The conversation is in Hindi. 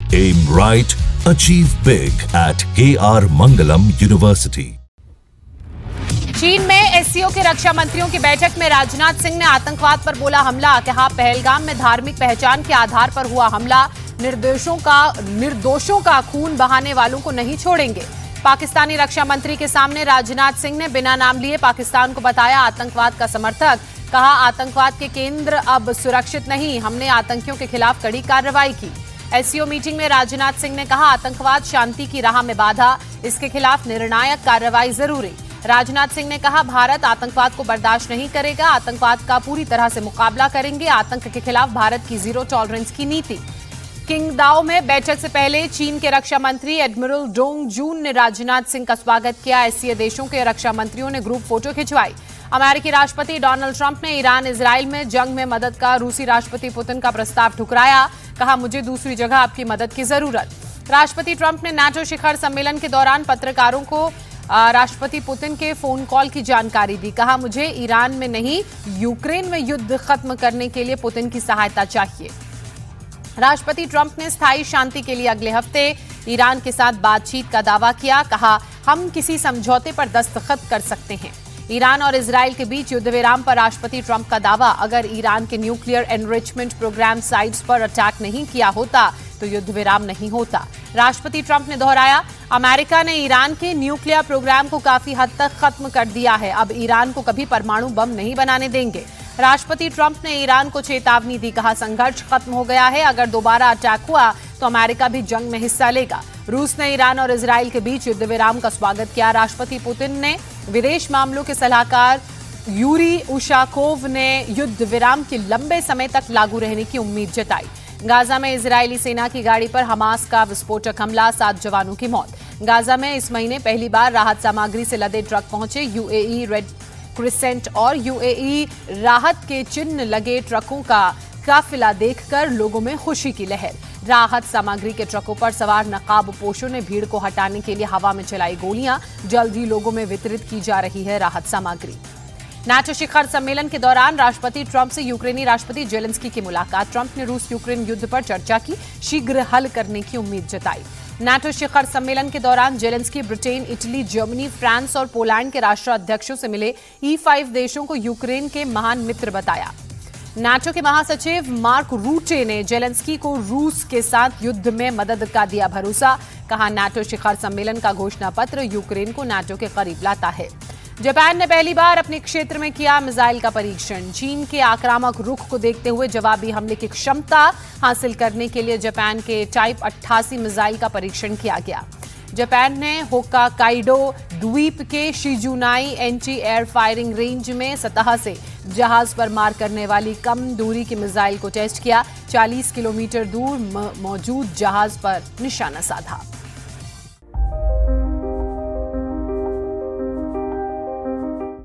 Aim right, achieve big at KR Mangalam University. चीन में एससीओ के रक्षा मंत्रियों की बैठक में राजनाथ सिंह ने आतंकवाद पर बोला हमला। कहा पहलगाम में धार्मिक पहचान के आधार पर हुआ हमला। निर्दोषों का खून बहाने वालों को नहीं छोड़ेंगे। पाकिस्तानी रक्षा मंत्री के सामने राजनाथ सिंह ने बिना नाम लिए पाकिस्तान को बताया आतंकवाद का समर्थक। कहा आतंकवाद के केंद्र अब सुरक्षित नहीं, हमने आतंकियों के खिलाफ कड़ी कार्रवाई की। एससीओ मीटिंग में राजनाथ सिंह ने कहा आतंकवाद शांति की राह में बाधा, इसके खिलाफ निर्णायक कार्रवाई जरूरी। राजनाथ सिंह ने कहा भारत आतंकवाद को बर्दाश्त नहीं करेगा, आतंकवाद का पूरी तरह से मुकाबला करेंगे। आतंक के खिलाफ भारत की जीरो टॉलरेंस की नीति। किंगदाओ में बैठक से पहले चीन के रक्षा मंत्री एडमिरल डोंग जून ने राजनाथ सिंह का स्वागत किया। एससीओ देशों के रक्षा मंत्रियों ने ग्रुप फोटो खिंचवाई। अमेरिकी राष्ट्रपति डोनाल्ड ट्रंप ने ईरान इजराइल में जंग में मदद का रूसी राष्ट्रपति पुतिन का प्रस्ताव ठुकराया। कहा मुझे दूसरी जगह आपकी मदद की जरूरत। राष्ट्रपति ट्रंप ने नाटो शिखर सम्मेलन के दौरान पत्रकारों को राष्ट्रपति पुतिन के फोन कॉल की जानकारी दी। कहा मुझे ईरान में नहीं यूक्रेन में युद्ध खत्म करने के लिए पुतिन की सहायता चाहिए। राष्ट्रपति ट्रंप ने स्थायी शांति के लिए अगले हफ्ते ईरान के साथ बातचीत का दावा किया। कहा हम किसी समझौते पर दस्तखत कर सकते हैं। ईरान और इजराइल के बीच युद्ध विराम पर राष्ट्रपति ट्रंप का दावा। अगर ईरान के न्यूक्लियर एनरिचमेंट प्रोग्राम साइट्स पर अटैक नहीं किया होता तो युद्ध विराम नहीं होता। राष्ट्रपति ट्रंप ने दोहराया अमेरिका ने ईरान के न्यूक्लियर प्रोग्राम को काफी हद तक खत्म कर दिया है, अब ईरान को कभी परमाणु बम नहीं बनाने देंगे। राष्ट्रपति ट्रंप ने ईरान को चेतावनी दी। कहा संघर्ष खत्म हो गया है, अगर दोबारा अटैक हुआ तो अमेरिका भी जंग में हिस्सा लेगा। रूस ने ईरान और इजराइल के बीच युद्ध विराम का स्वागत किया। राष्ट्रपति पुतिन ने विदेश मामलों के सलाहकार यूरी उशाकोव ने युद्ध विराम के लंबे समय तक लागू रहने की उम्मीद जताई। गाजा में इजरायली सेना की गाड़ी पर हमास का विस्फोटक हमला, 7 जवानों की मौत। गाजा में इस महीने पहली बार राहत सामग्री से लदे ट्रक पहुंचे। यूएई रेड क्रिसेंट और यूएई राहत के चिन्ह लगे ट्रकों का काफिला देखकर लोगों में खुशी की लहर। राहत सामग्री के ट्रकों पर सवार नकाबपोशों ने भीड़ को हटाने के लिए हवा में चलाई गोलियां। जल्द ही लोगों में वितरित की जा रही है राहत सामग्री। नाटो शिखर सम्मेलन के दौरान राष्ट्रपति ट्रंप से यूक्रेनी राष्ट्रपति जेलेंस्की की मुलाकात। ट्रंप ने रूस यूक्रेन युद्ध पर चर्चा की, शीघ्र हल करने की उम्मीद जताई। नाटो शिखर सम्मेलन के दौरान Zelensky Britain, Italy, Germany, France और पोलैंड के राष्ट्राध्यक्षों से मिले। E5 देशों को यूक्रेन के महान मित्र बताया। नाटो के महासचिव मार्क रूटे ने जेलेंस्की को रूस के साथ युद्ध में मदद का दिया भरोसा। कहा नाटो शिखर सम्मेलन का घोषणा पत्र यूक्रेन को नाटो के करीब लाता है। जापान ने पहली बार अपने क्षेत्र में किया मिसाइल का परीक्षण। चीन के आक्रामक रुख को देखते हुए जवाबी हमले की क्षमता हासिल करने के लिए जापान के टाइप 88 मिसाइल का परीक्षण किया गया। जापान ने होक्काइडो द्वीप के शिजुनाई एंटी एयर फायरिंग रेंज में सतह से जहाज पर मार करने वाली कम दूरी की मिसाइल को टेस्ट किया। 40 किलोमीटर दूर मौजूद जहाज पर निशाना साधा।